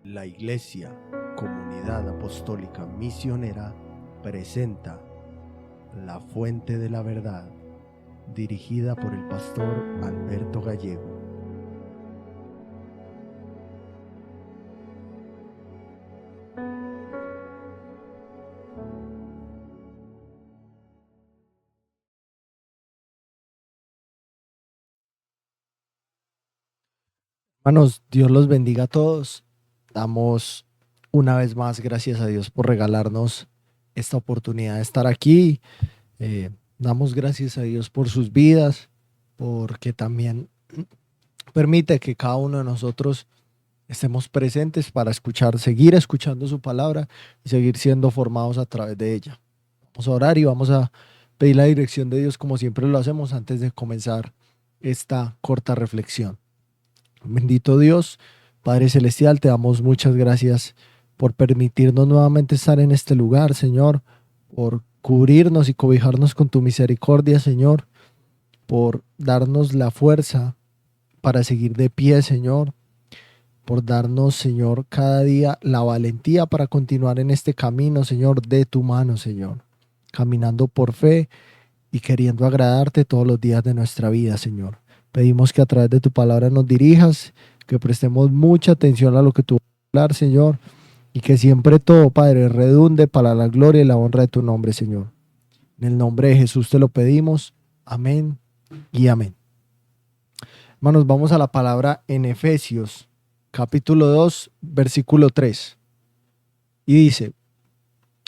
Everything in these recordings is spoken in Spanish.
La Iglesia, Comunidad Apostólica Misionera, presenta La Fuente de la Verdad, dirigida por el pastor Alberto Gallego. Hermanos, Dios los bendiga a todos. Damos una vez más gracias a Dios por regalarnos esta oportunidad de estar aquí. Damos gracias a Dios por sus vidas, porque también permite que cada uno de nosotros estemos presentes para seguir escuchando su palabra y seguir siendo formados a través de ella. Vamos a orar y vamos a pedir la dirección de Dios como siempre lo hacemos antes de comenzar esta corta reflexión. Bendito Dios, Padre Celestial, te damos muchas gracias por permitirnos nuevamente estar en este lugar, Señor, por cubrirnos y cobijarnos con tu misericordia, Señor, por darnos la fuerza para seguir de pie, Señor, por darnos, Señor, cada día la valentía para continuar en este camino, Señor, de tu mano, Señor, caminando por fe y queriendo agradarte todos los días de nuestra vida, Señor. Pedimos que a través de tu palabra nos dirijas, que prestemos mucha atención a lo que tú vas a hablar, Señor, y que siempre todo, Padre, redunde para la gloria y la honra de tu nombre, Señor. En el nombre de Jesús te lo pedimos. Amén y amén. Hermanos, vamos a la palabra en Efesios, capítulo 2, versículo 3. Y dice: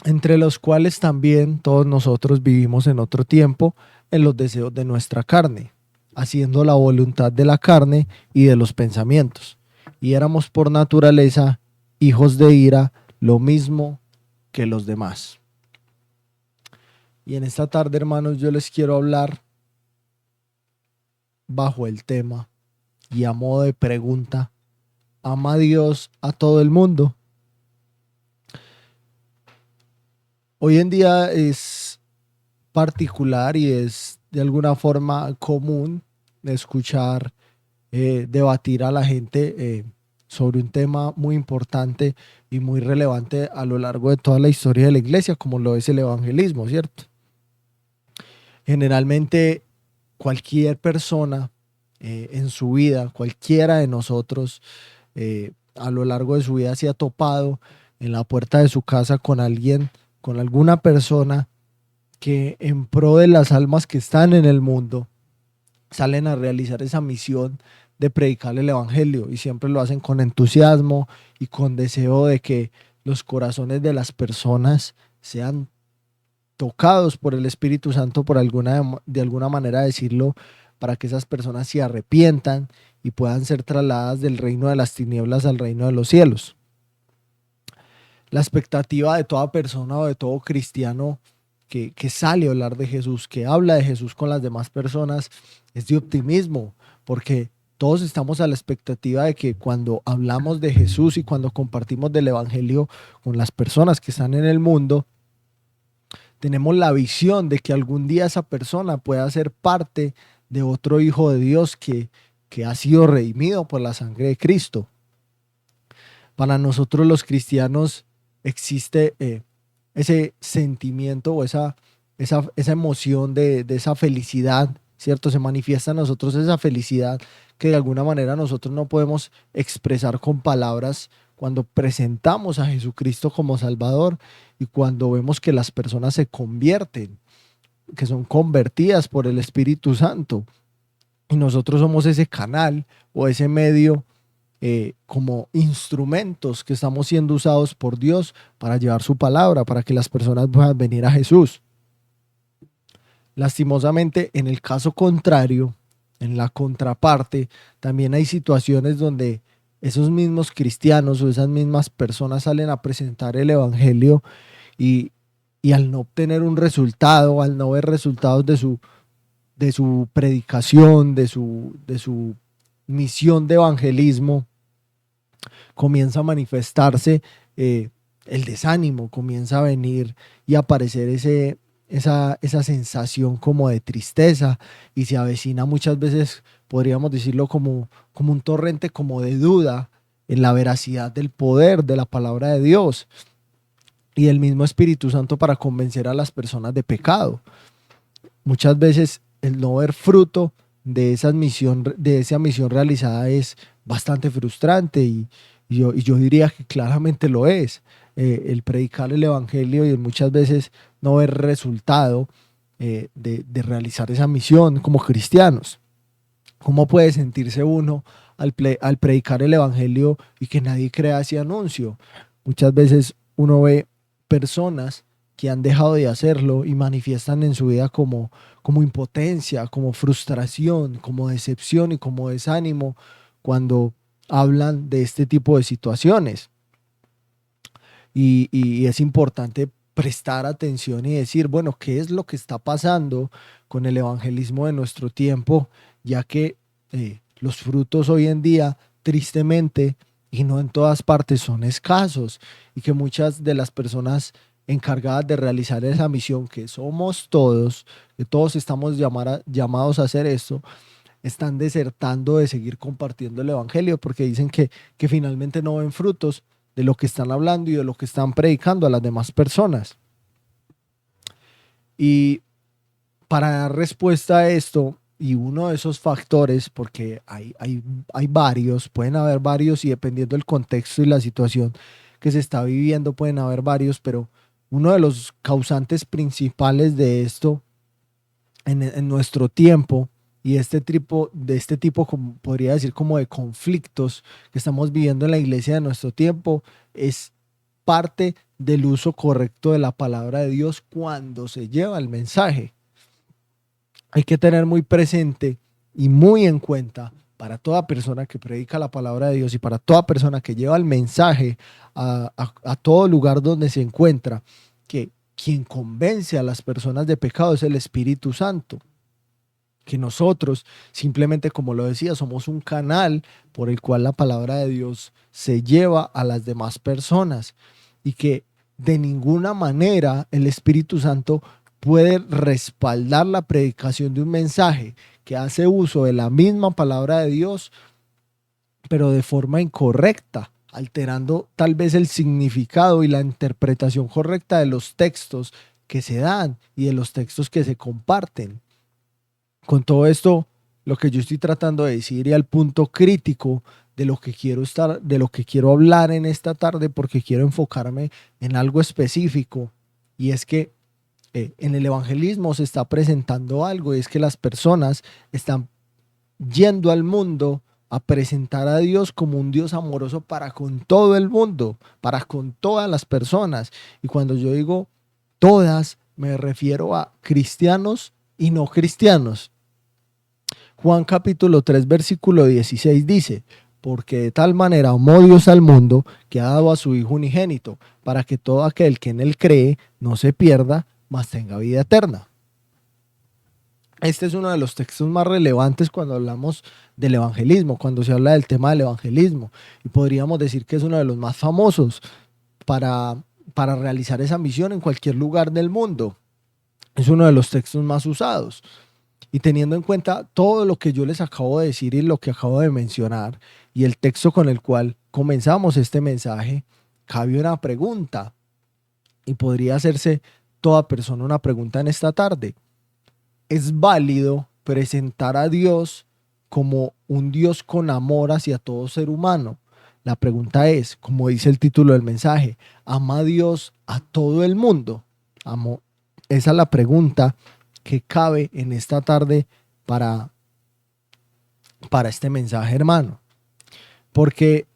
entre los cuales también todos nosotros vivimos en otro tiempo en los deseos de nuestra carne, haciendo la voluntad de la carne y de los pensamientos. Y éramos por naturaleza hijos de ira, lo mismo que los demás. Y en esta tarde, hermanos, yo les quiero hablar bajo el tema y a modo de pregunta: ¿ama Dios a todo el mundo? Hoy en día es particular y es de alguna forma común escuchar debatir a la gente sobre un tema muy importante y muy relevante a lo largo de toda la historia de la iglesia, como lo es el evangelismo, ¿cierto? Generalmente cualquier persona en su vida, cualquiera de nosotros a lo largo de su vida se ha topado en la puerta de su casa con alguien, con alguna persona que en pro de las almas que están en el mundo salen a realizar esa misión de predicar el evangelio, y siempre lo hacen con entusiasmo y con deseo de que los corazones de las personas sean tocados por el Espíritu Santo, de alguna manera decirlo, para que esas personas se arrepientan y puedan ser trasladadas del reino de las tinieblas al reino de los cielos. La expectativa de toda persona o de todo cristiano que sale a hablar de Jesús, que habla de Jesús con las demás personas, es de optimismo, porque todos estamos a la expectativa de que cuando hablamos de Jesús y cuando compartimos del evangelio con las personas que están en el mundo, tenemos la visión de que algún día esa persona pueda ser parte de otro hijo de Dios que ha sido redimido por la sangre de Cristo. Para nosotros los cristianos existe ese sentimiento o esa emoción de esa felicidad, ¿cierto? Se manifiesta en nosotros esa felicidad que de alguna manera nosotros no podemos expresar con palabras cuando presentamos a Jesucristo como Salvador y cuando vemos que las personas se convierten, que son convertidas por el Espíritu Santo. Y nosotros somos ese canal o ese medio como instrumentos que estamos siendo usados por Dios para llevar su palabra, para que las personas puedan venir a Jesús. Lastimosamente, en el caso contrario, en la contraparte, también hay situaciones donde esos mismos cristianos o esas mismas personas salen a presentar el evangelio y al no obtener un resultado, al no ver resultados de su predicación, de su misión de evangelismo, comienza a manifestarse el desánimo, comienza a venir y a aparecer esa sensación como de tristeza, y se avecina muchas veces, podríamos decirlo, como un torrente como de duda en la veracidad del poder de la palabra de Dios y el mismo Espíritu Santo para convencer a las personas de pecado. Muchas veces el no ver fruto de esa misión realizada es bastante frustrante y yo diría que claramente lo es. El predicar el evangelio y muchas veces no ver resultado de realizar esa misión como cristianos. ¿Cómo puede sentirse uno al predicar el evangelio y que nadie crea ese anuncio? Muchas veces uno ve personas que han dejado de hacerlo y manifiestan en su vida como impotencia, como frustración, como decepción y como desánimo cuando hablan de este tipo de situaciones. Y es importante prestar atención y decir, bueno, ¿qué es lo que está pasando con el evangelismo de nuestro tiempo? Ya que los frutos hoy en día, tristemente, y no en todas partes, son escasos y que muchas de las personas encargadas de realizar esa misión, que somos todos, que todos estamos llamados a hacer esto, están desertando de seguir compartiendo el evangelio porque dicen que finalmente no ven frutos de lo que están hablando y de lo que están predicando a las demás personas. Y para dar respuesta a esto, y uno de esos factores, porque hay varios, pueden haber varios y dependiendo del contexto y la situación que se está viviendo, pueden haber varios, pero uno de los causantes principales de esto en nuestro tiempo y de este tipo, como podría decir, como de conflictos que estamos viviendo en la iglesia de nuestro tiempo, es parte del uso correcto de la palabra de Dios cuando se lleva el mensaje. Hay que tener muy presente y muy en cuenta para toda persona que predica la palabra de Dios y para toda persona que lleva el mensaje a todo lugar donde se encuentra, que quien convence a las personas de pecado es el Espíritu Santo. Que nosotros simplemente, como lo decía, somos un canal por el cual la palabra de Dios se lleva a las demás personas y que de ninguna manera el Espíritu Santo puede respaldar la predicación de un mensaje que hace uso de la misma palabra de Dios, pero de forma incorrecta, alterando tal vez el significado y la interpretación correcta de los textos que se dan y de los textos que se comparten. Con todo esto, lo que yo estoy tratando de decir y al punto crítico de lo que quiero hablar en esta tarde, porque quiero enfocarme en algo específico, y es que en el evangelismo se está presentando algo, y es que las personas están yendo al mundo a presentar a Dios como un Dios amoroso para con todo el mundo, para con todas las personas. Y cuando yo digo todas, me refiero a cristianos y no cristianos. Juan capítulo 3 versículo 16 dice, porque de tal manera amó Dios al mundo que ha dado a su Hijo unigénito, para que todo aquel que en él cree no se pierda, mas tenga vida eterna. Este es uno de los textos más relevantes cuando hablamos del evangelismo, cuando se habla del tema del evangelismo, y podríamos decir que es uno de los más famosos para, para realizar esa misión en cualquier lugar del mundo. Es uno de los textos más usados. Y teniendo en cuenta todo lo que yo les acabo de decir y lo que acabo de mencionar y el texto con el cual comenzamos este mensaje, cabe una pregunta y podría hacerse toda persona una pregunta en esta tarde. ¿Es válido presentar a Dios como un Dios con amor hacia todo ser humano? La pregunta es, como dice el título del mensaje, ¿ama a Dios a todo el mundo? Esa es la pregunta que cabe en esta tarde para, para este mensaje, hermano. Porque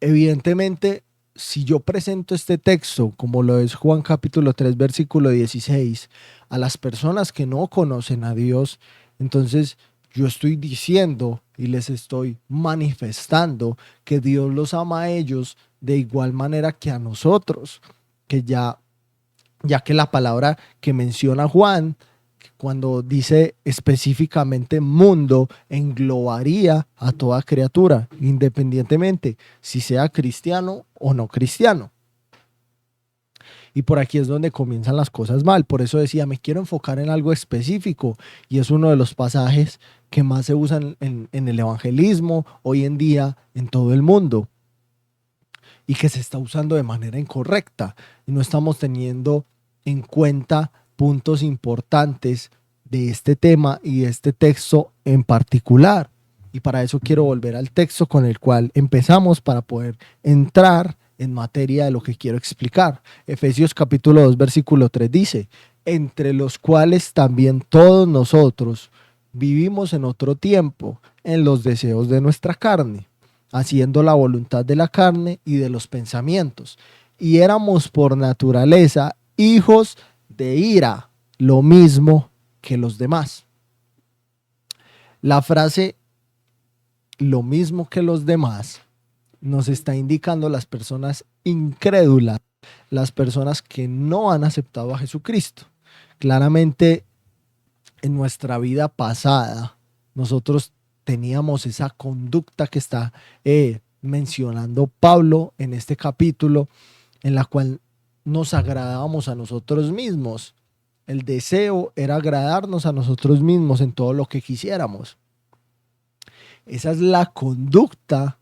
evidentemente, si yo presento este texto, como lo es Juan capítulo 3, versículo 16, a las personas que no conocen a Dios, entonces yo estoy diciendo y les estoy manifestando que Dios los ama a ellos de igual manera que a nosotros, que ya que la palabra que menciona Juan, cuando dice específicamente mundo, englobaría a toda criatura, independientemente si sea cristiano o no cristiano. Y por aquí es donde comienzan las cosas mal. Por eso decía, me quiero enfocar en algo específico y es uno de los pasajes que más se usan en el evangelismo hoy en día en todo el mundo. y que se está usando de manera incorrecta. Y no estamos teniendo en cuenta puntos importantes de este tema y de este texto en particular. Y para eso quiero volver al texto con el cual empezamos para poder entrar en materia de lo que quiero explicar. Efesios capítulo 2, versículo 3 dice: entre los cuales también todos nosotros vivimos en otro tiempo en los deseos de nuestra carne, haciendo la voluntad de la carne y de los pensamientos. Y éramos por naturaleza hijos de ira, lo mismo que los demás. La frase lo mismo que los demás nos está indicando las personas incrédulas, las personas que no han aceptado a Jesucristo. Claramente en nuestra vida pasada nosotros teníamos esa conducta que está mencionando Pablo en este capítulo, en la cual nos agradábamos a nosotros mismos. El deseo era agradarnos a nosotros mismos en todo lo que quisiéramos. Esa es la conducta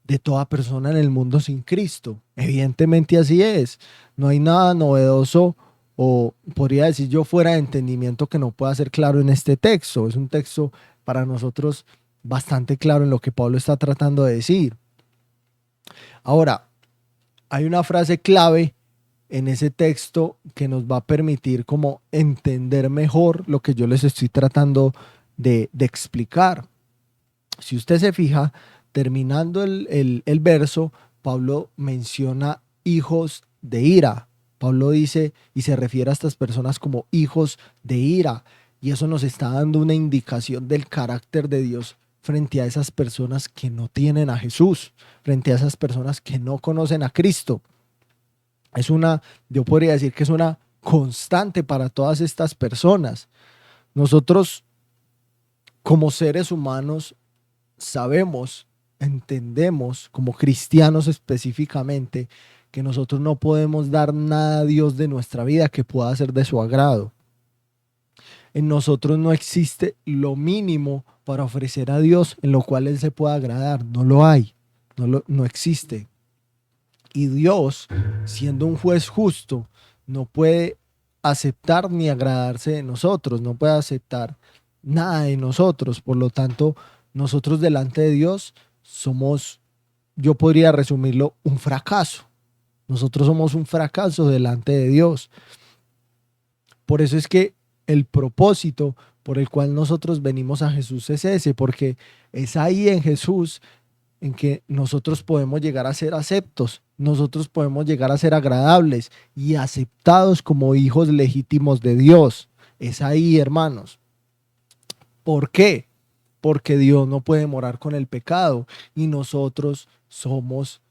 de toda persona en el mundo sin Cristo. Evidentemente así es. No hay nada novedoso, o podría decir yo fuera de entendimiento, que no pueda ser claro en este texto. Es un texto para nosotros bastante claro en lo que Pablo está tratando de decir. Ahora, hay una frase clave en ese texto que nos va a permitir como entender mejor lo que yo les estoy tratando de explicar. Si usted se fija, terminando el verso, Pablo menciona hijos de ira. Pablo dice y se refiere a estas personas como hijos de ira. Y eso nos está dando una indicación del carácter de Dios frente a esas personas que no tienen a Jesús, frente a esas personas que no conocen a Cristo. Yo podría decir que es una constante para todas estas personas. Nosotros, como seres humanos, sabemos, entendemos, como cristianos específicamente, que nosotros no podemos dar nada a Dios de nuestra vida que pueda ser de su agrado. En nosotros no existe lo mínimo para ofrecer a Dios en lo cual Él se pueda agradar. No lo hay, no existe. Y Dios, siendo un juez justo, no puede aceptar ni agradarse de nosotros, no puede aceptar nada de nosotros. Por lo tanto, nosotros delante de Dios somos, yo podría resumirlo, un fracaso. Nosotros somos un fracaso delante de Dios. Por eso es que el propósito por el cual nosotros venimos a Jesús es ese, porque es ahí en Jesús en que nosotros podemos llegar a ser aceptos, nosotros podemos llegar a ser agradables y aceptados como hijos legítimos de Dios. Es ahí, hermanos. ¿Por qué? Porque Dios no puede morar con el pecado y nosotros somos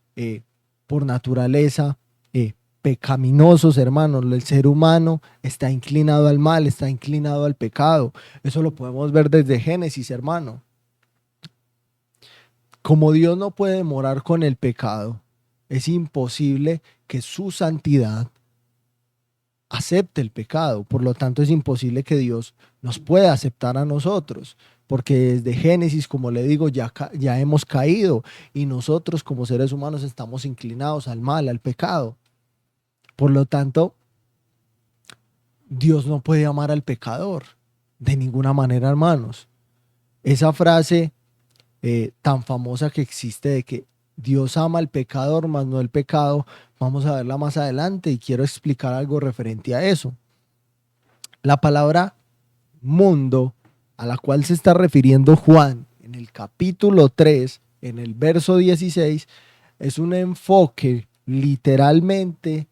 por naturaleza pecaminosos, hermanos. El ser humano está inclinado al mal, está inclinado al pecado. Eso lo podemos ver desde Génesis, hermano. Como Dios no puede morar con el pecado, es imposible que su santidad acepte el pecado. Por lo tanto, es imposible que Dios nos pueda aceptar a nosotros, porque desde Génesis, como le digo, ya hemos caído y nosotros como seres humanos estamos inclinados al mal, al pecado. Por lo tanto, Dios no puede amar al pecador de ninguna manera, hermanos. Esa frase tan famosa que existe de que Dios ama al pecador, más no el pecado, vamos a verla más adelante y quiero explicar algo referente a eso. La palabra mundo a la cual se está refiriendo Juan en el capítulo 3, en el verso 16, es un enfoque literalmente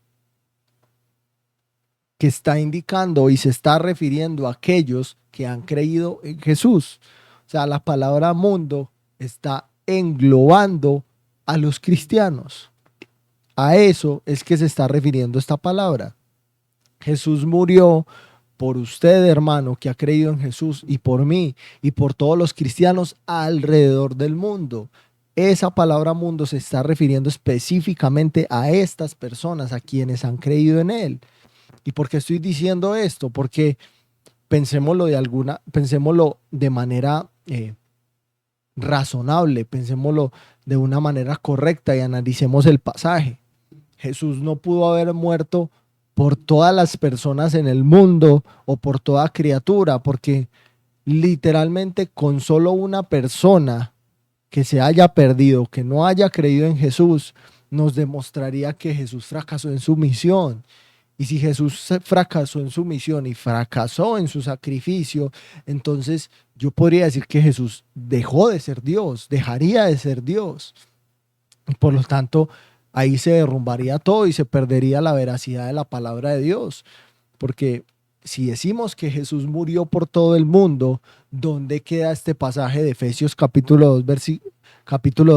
que está indicando y se está refiriendo a aquellos que han creído en Jesús. O sea, la palabra mundo está englobando a los cristianos. A eso es que se está refiriendo esta palabra. Jesús murió por usted, hermano, que ha creído en Jesús, y por mí, y por todos los cristianos alrededor del mundo. Esa palabra mundo se está refiriendo específicamente a estas personas, a quienes han creído en Él. ¿Y por qué estoy diciendo esto? Porque pensémoslo de manera razonable, pensémoslo de una manera correcta y analicemos el pasaje. Jesús no pudo haber muerto por todas las personas en el mundo o por toda criatura, porque literalmente con solo una persona que se haya perdido, que no haya creído en Jesús, nos demostraría que Jesús fracasó en su misión. Y si Jesús fracasó en su misión y fracasó en su sacrificio, entonces yo podría decir que Jesús dejó de ser Dios, dejaría de ser Dios. Y por lo tanto, ahí se derrumbaría todo y se perdería la veracidad de la palabra de Dios. Porque si decimos que Jesús murió por todo el mundo, ¿dónde queda este pasaje de Efesios capítulo 2,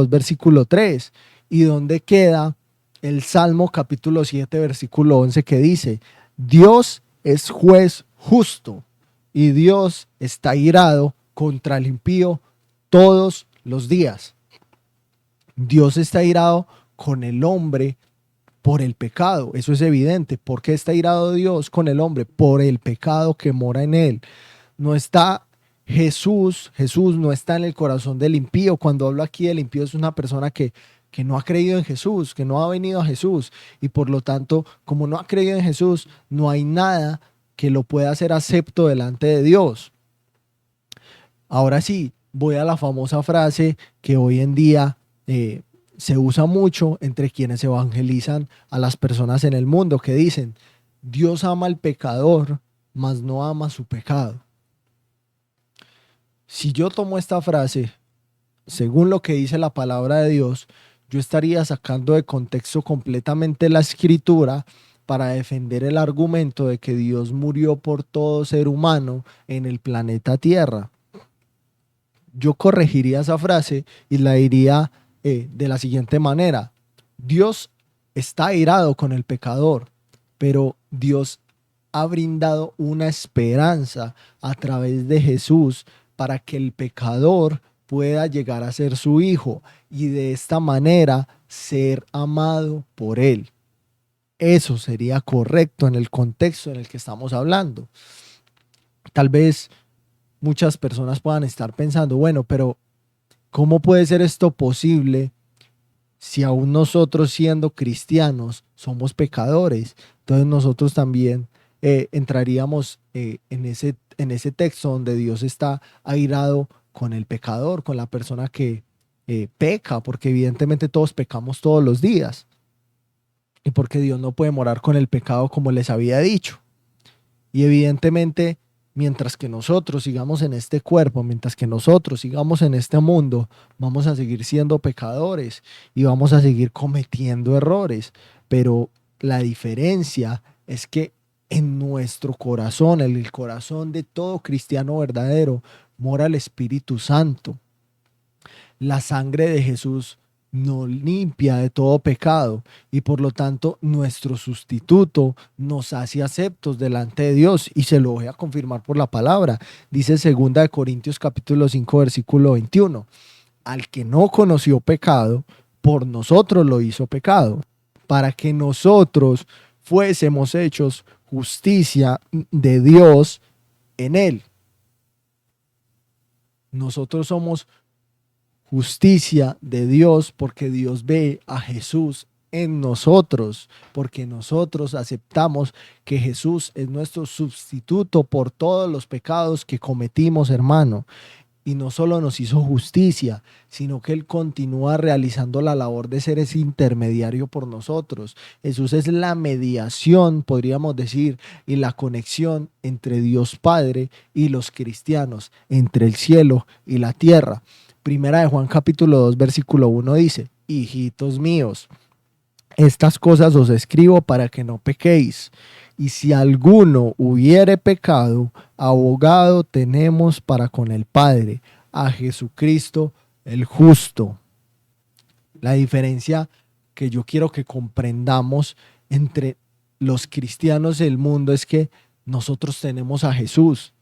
versículo 3? ¿Y dónde queda el Salmo capítulo 7, versículo 11 que dice: Dios es juez justo y Dios está irado contra el impío todos los días? Dios está irado con el hombre por el pecado, eso es evidente. ¿Por qué está irado Dios con el hombre? Por el pecado que mora en él. No está Jesús no está en el corazón del impío. Cuando hablo aquí del impío, es una persona que no ha creído en Jesús, que no ha venido a Jesús, y por lo tanto, como no ha creído en Jesús, no hay nada que lo pueda hacer acepto delante de Dios. Ahora sí, voy a la famosa frase que hoy en día se usa mucho entre quienes evangelizan a las personas en el mundo, que dicen: Dios ama al pecador, mas no ama su pecado. Si yo tomo esta frase según lo que dice la palabra de Dios, yo estaría sacando de contexto completamente la escritura para defender el argumento de que Dios murió por todo ser humano en el planeta Tierra. Yo corregiría esa frase y la diría de la siguiente manera: Dios está airado con el pecador, pero Dios ha brindado una esperanza a través de Jesús para que el pecador pueda llegar a ser su hijo y de esta manera ser amado por él. Eso sería correcto en el contexto en el que estamos hablando. Tal vez muchas personas puedan estar pensando: bueno, pero ¿cómo puede ser esto posible si aún nosotros, siendo cristianos, somos pecadores? Entonces nosotros también entraríamos en ese texto donde Dios está airado con el pecador, con la persona que peca, porque evidentemente todos pecamos todos los días, y porque Dios no puede morar con el pecado, como les había dicho. Y evidentemente, mientras que nosotros sigamos en este cuerpo, mientras que nosotros sigamos en este mundo, vamos a seguir siendo pecadores y vamos a seguir cometiendo errores. Pero la diferencia es que en nuestro corazón, en el corazón de todo cristiano verdadero, mora el Espíritu Santo. La sangre de Jesús nos limpia de todo pecado y por lo tanto nuestro sustituto nos hace aceptos delante de Dios, y se lo voy a confirmar por la palabra. Dice 2 Corintios capítulo 5 versículo 21: al que no conoció pecado, por nosotros lo hizo pecado, para que nosotros fuésemos hechos justicia de Dios en él. Nosotros somos justicia de Dios porque Dios ve a Jesús en nosotros, porque nosotros aceptamos que Jesús es nuestro sustituto por todos los pecados que cometimos, hermano. Y no solo nos hizo justicia, sino que Él continúa realizando la labor de ser ese intermediario por nosotros. Jesús es la mediación, podríamos decir, y la conexión entre Dios Padre y los cristianos, entre el cielo y la tierra. Primera de Juan capítulo 2 versículo 1 dice: hijitos míos, estas cosas os escribo para que no pequéis. Y si alguno hubiere pecado, abogado tenemos para con el Padre, a Jesucristo el justo. La diferencia que yo quiero que comprendamos entre los cristianos del mundo es que nosotros tenemos a Jesús.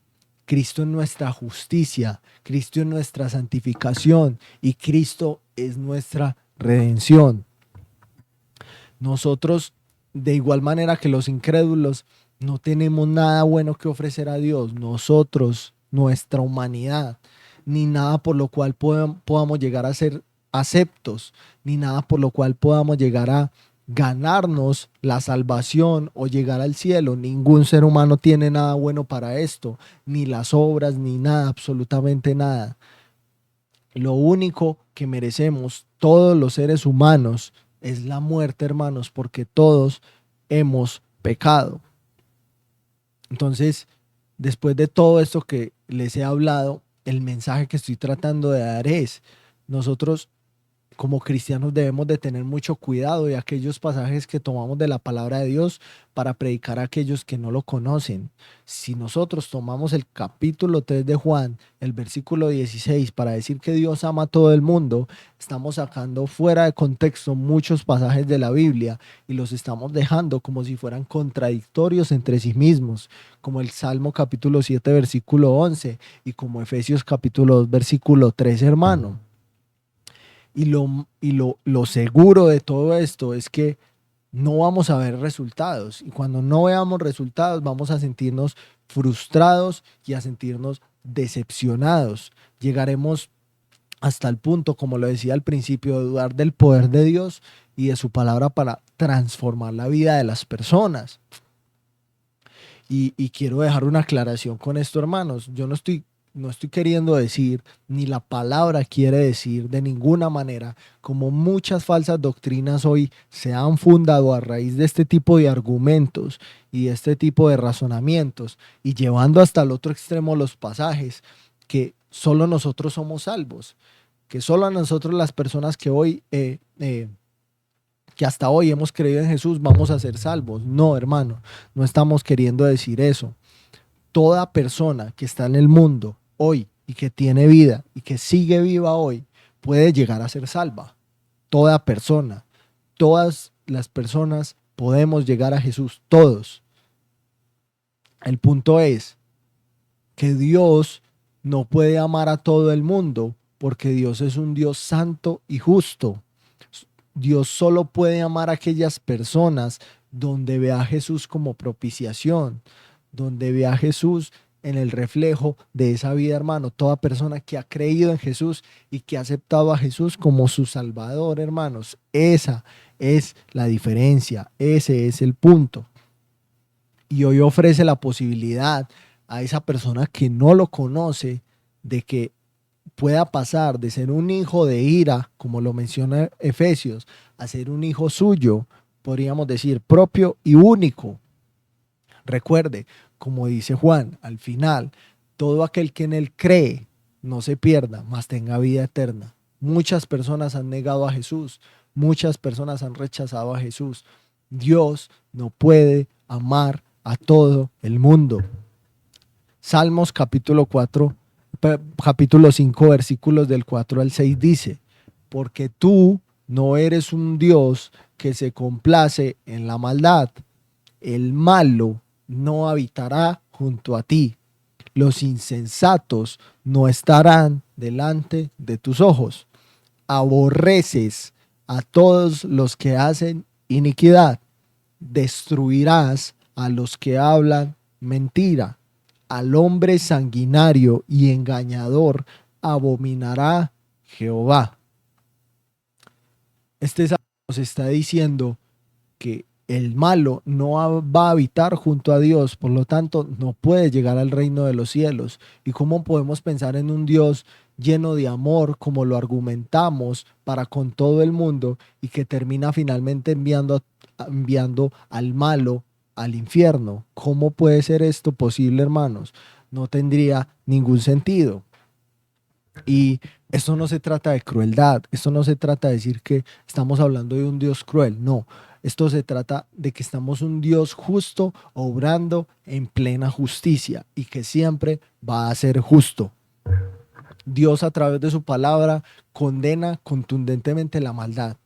Cristo es nuestra justicia, Cristo es nuestra santificación y Cristo es nuestra redención. Nosotros, de igual manera que los incrédulos, no tenemos nada bueno que ofrecer a Dios. Nosotros, nuestra humanidad, ni nada por lo cual podamos llegar a ser aceptos, ni nada por lo cual podamos llegar a ganarnos la salvación o llegar al cielo. Ningún ser humano tiene nada bueno para esto, ni las obras, ni nada, absolutamente nada. Lo único que merecemos todos los seres humanos es la muerte, hermanos, porque todos hemos pecado. Entonces, después de todo esto que les he hablado, el mensaje que estoy tratando de dar es: nosotros como cristianos debemos de tener mucho cuidado de aquellos pasajes que tomamos de la palabra de Dios para predicar a aquellos que no lo conocen. Si nosotros tomamos el capítulo 3 de Juan, el versículo 16, para decir que Dios ama a todo el mundo, estamos sacando fuera de contexto muchos pasajes de la Biblia y los estamos dejando como si fueran contradictorios entre sí mismos, como el Salmo capítulo 7, versículo 11 y como Efesios capítulo 2, versículo 3, hermano. Y lo seguro de todo esto es que no vamos a ver resultados. Y cuando no veamos resultados, vamos a sentirnos frustrados y a sentirnos decepcionados. Llegaremos hasta el punto, como lo decía al principio, de dudar del poder de Dios y de su palabra para transformar la vida de las personas. Y quiero dejar una aclaración con esto, hermanos. Yo no estoy queriendo decir, ni la palabra quiere decir de ninguna manera, como muchas falsas doctrinas hoy se han fundado a raíz de este tipo de argumentos y este tipo de razonamientos, y llevando hasta el otro extremo los pasajes, que solo nosotros somos salvos, que solo a nosotros, las personas que hoy que hasta hoy hemos creído en Jesús, vamos a ser salvos. No, hermano, no estamos queriendo decir eso. Toda persona que está en el mundo hoy y que tiene vida y que sigue viva hoy puede llegar a ser salva. Toda persona, todas las personas podemos llegar a Jesús, todos. El punto es que Dios no puede amar a todo el mundo porque Dios es un Dios santo y justo. Dios solo puede amar a aquellas personas donde ve a Jesús como propiciación, donde ve a Jesús en el reflejo de esa vida, hermano. Toda persona que ha creído en Jesús y que ha aceptado a Jesús como su Salvador, hermanos. Esa es la diferencia, ese es el punto. Y hoy ofrece la posibilidad a esa persona que no lo conoce de que pueda pasar de ser un hijo de ira, como lo menciona Efesios, a ser un hijo suyo, podríamos decir, propio y único. Recuerde, como dice Juan, al final, todo aquel que en él cree no se pierda, mas tenga vida eterna. Muchas personas han negado a Jesús, muchas personas han rechazado a Jesús. Dios no puede amar a todo el mundo. Salmos capítulo 5, versículos del 4 al 6 dice: porque tú no eres un Dios que se complace en la maldad. El malo no habitará junto a ti. Los insensatos no estarán delante de tus ojos. Aborreces a todos los que hacen iniquidad. Destruirás a los que hablan mentira. Al hombre sanguinario y engañador abominará Jehová. Este salmo nos está diciendo que el malo no va a habitar junto a Dios, por lo tanto no puede llegar al reino de los cielos. ¿Y cómo podemos pensar en un Dios lleno de amor, como lo argumentamos para con todo el mundo, y que termina finalmente enviando al malo al infierno? ¿Cómo puede ser esto posible, hermanos? No tendría ningún sentido. Y esto no se trata de crueldad, esto no se trata de decir que estamos hablando de un Dios cruel, no. Esto se trata de que estamos un Dios justo, obrando en plena justicia y que siempre va a ser justo. Dios, a través de su palabra, condena contundentemente la maldad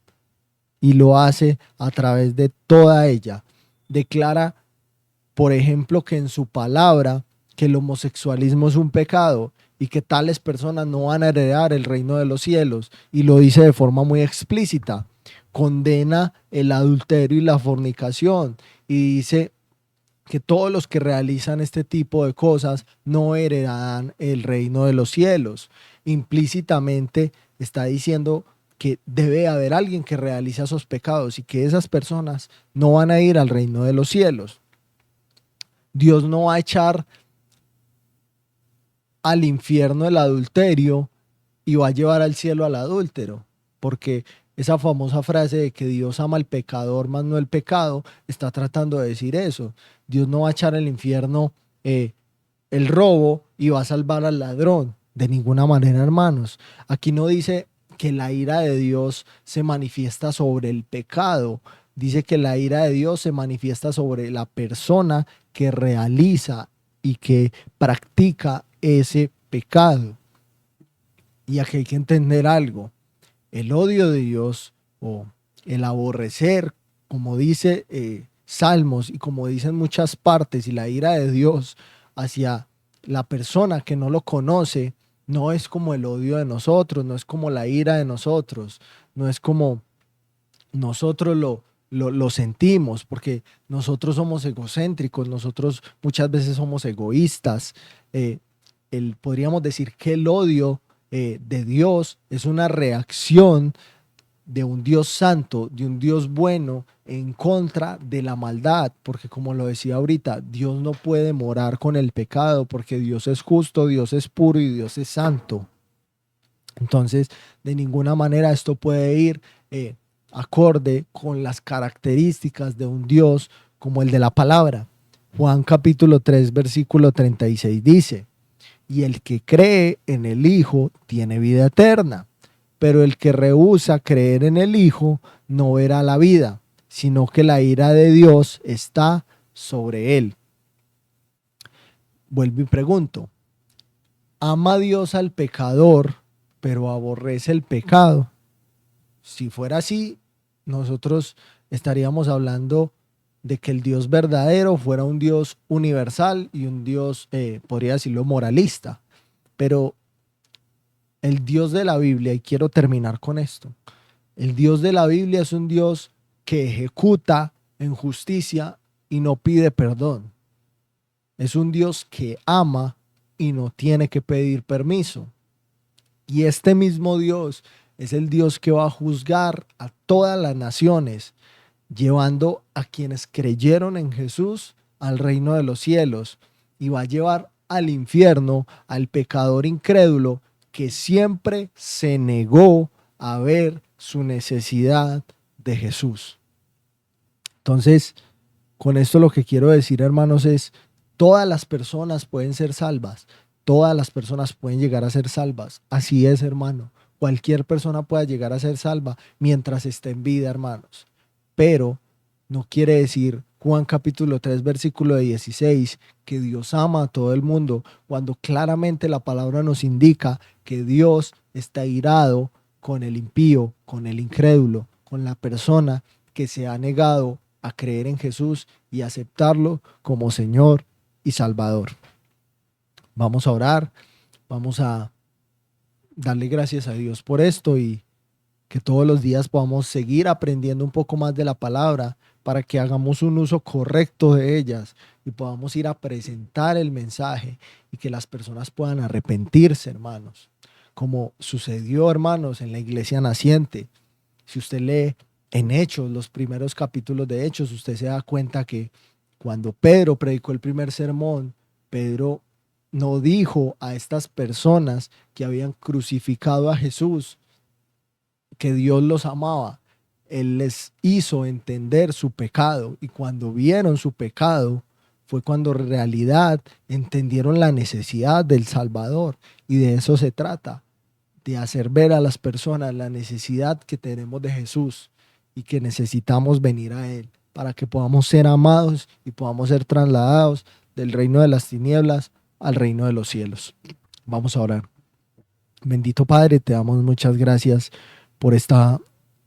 y lo hace a través de toda ella. Declara, por ejemplo, que en su palabra que el homosexualismo es un pecado y que tales personas no van a heredar el reino de los cielos, y lo dice de forma muy explícita. Condena el adulterio y la fornicación y dice que todos los que realizan este tipo de cosas no heredarán el reino de los cielos. Implícitamente está diciendo que debe haber alguien que realiza esos pecados y que esas personas no van a ir al reino de los cielos. Dios no va a echar al infierno el adulterio y va a llevar al cielo al adúltero, porque esa famosa frase de que Dios ama al pecador más no el pecado está tratando de decir eso. Dios no va a echar al infierno el robo y va a salvar al ladrón, de ninguna manera, hermanos. Aquí no dice que la ira de Dios se manifiesta sobre el pecado, dice que la ira de Dios se manifiesta sobre la persona que realiza y que practica ese pecado. Y aquí hay que entender algo: el odio de Dios o el aborrecer, como dice Salmos y como dicen muchas partes, y la ira de Dios hacia la persona que no lo conoce, no es como el odio de nosotros, no es como la ira de nosotros, no es como nosotros lo sentimos, porque nosotros somos egocéntricos, nosotros muchas veces somos egoístas. Podríamos decir que el odio de Dios es una reacción de un Dios santo, de un Dios bueno en contra de la maldad, porque como lo decía ahorita, Dios no puede morar con el pecado, porque Dios es justo, Dios es puro y Dios es santo. Entonces, de ninguna manera esto puede ir acorde con las características de un Dios como el de la palabra. Juan capítulo 3, versículo 36 dice: y el que cree en el Hijo tiene vida eterna, pero el que rehúsa creer en el Hijo no verá la vida, sino que la ira de Dios está sobre él. Vuelvo y pregunto: ¿ama Dios al pecador, pero aborrece el pecado? Si fuera así, nosotros estaríamos hablando de que el Dios verdadero fuera un Dios universal y un Dios, podría decirlo, moralista. Pero el Dios de la Biblia, y quiero terminar con esto, el Dios de la Biblia es un Dios que ejecuta en justicia y no pide perdón. Es un Dios que ama y no tiene que pedir permiso. Y este mismo Dios es el Dios que va a juzgar a todas las naciones, llevando a quienes creyeron en Jesús al reino de los cielos, y va a llevar al infierno al pecador incrédulo que siempre se negó a ver su necesidad de Jesús. Entonces, con esto lo que quiero decir, hermanos, es: todas las personas pueden ser salvas, todas las personas pueden llegar a ser salvas. Así es, hermano. Cualquier persona puede llegar a ser salva mientras esté en vida, hermanos. Pero no quiere decir Juan capítulo 3, versículo 16, que Dios ama a todo el mundo, cuando claramente la palabra nos indica que Dios está irado con el impío, con el incrédulo, con la persona que se ha negado a creer en Jesús y aceptarlo como Señor y Salvador. Vamos a orar, vamos a darle gracias a Dios por esto, y que todos los días podamos seguir aprendiendo un poco más de la palabra para que hagamos un uso correcto de ellas y podamos ir a presentar el mensaje y que las personas puedan arrepentirse, hermanos, como sucedió, hermanos, en la iglesia naciente. Si usted lee en Hechos, los primeros capítulos de Hechos, usted se da cuenta que cuando Pedro predicó el primer sermón, Pedro no dijo a estas personas que habían crucificado a Jesús que Dios los amaba. Él les hizo entender su pecado, y cuando vieron su pecado fue cuando en realidad entendieron la necesidad del Salvador. Y de eso se trata, de hacer ver a las personas la necesidad que tenemos de Jesús y que necesitamos venir a Él para que podamos ser amados y podamos ser trasladados del reino de las tinieblas al reino de los cielos. Vamos a orar. Bendito Padre, te damos muchas gracias por esta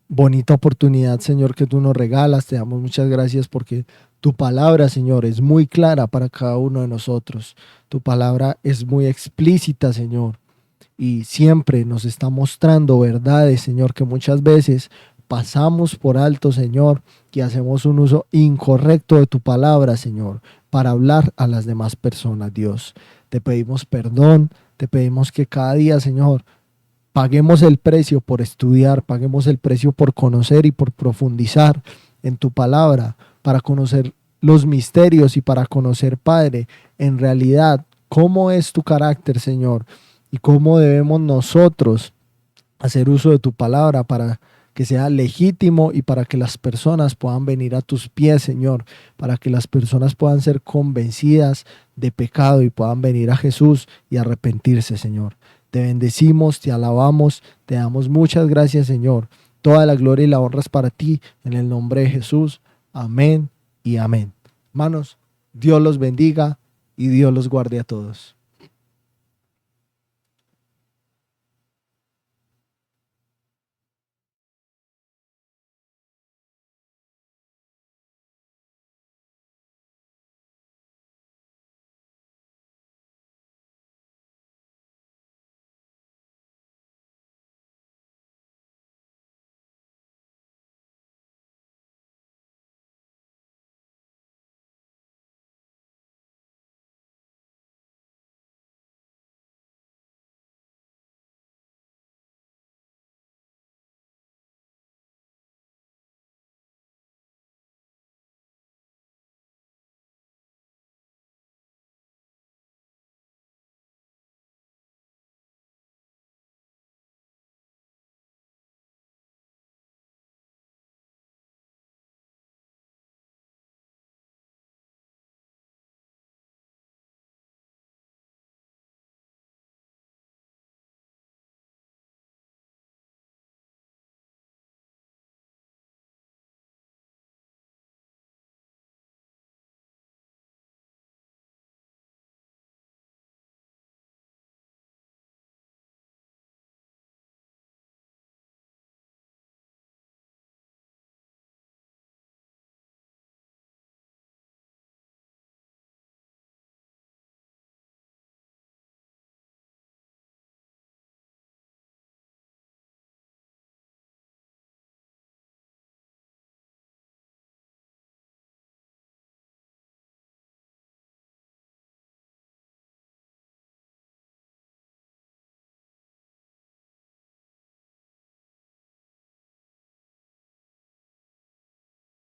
bonita oportunidad, Señor, que tú nos regalas. Te damos muchas gracias porque tu palabra, Señor, es muy clara para cada uno de nosotros. Tu palabra es muy explícita, Señor, y siempre nos está mostrando verdades, Señor, que muchas veces pasamos por alto, Señor, y hacemos un uso incorrecto de tu palabra, Señor, para hablar a las demás personas, Dios. Te pedimos perdón, te pedimos que cada día, Señor, paguemos el precio por estudiar, paguemos el precio por conocer y por profundizar en tu palabra, para conocer los misterios y para conocer, Padre, en realidad cómo es tu carácter, Señor, y cómo debemos nosotros hacer uso de tu palabra para que sea legítimo y para que las personas puedan venir a tus pies, Señor, para que las personas puedan ser convencidas de pecado y puedan venir a Jesús y arrepentirse, Señor. Te bendecimos, te alabamos, te damos muchas gracias, Señor. Toda la gloria y la honra es para ti, en el nombre de Jesús. Amén y amén. Hermanos, Dios los bendiga y Dios los guarde a todos.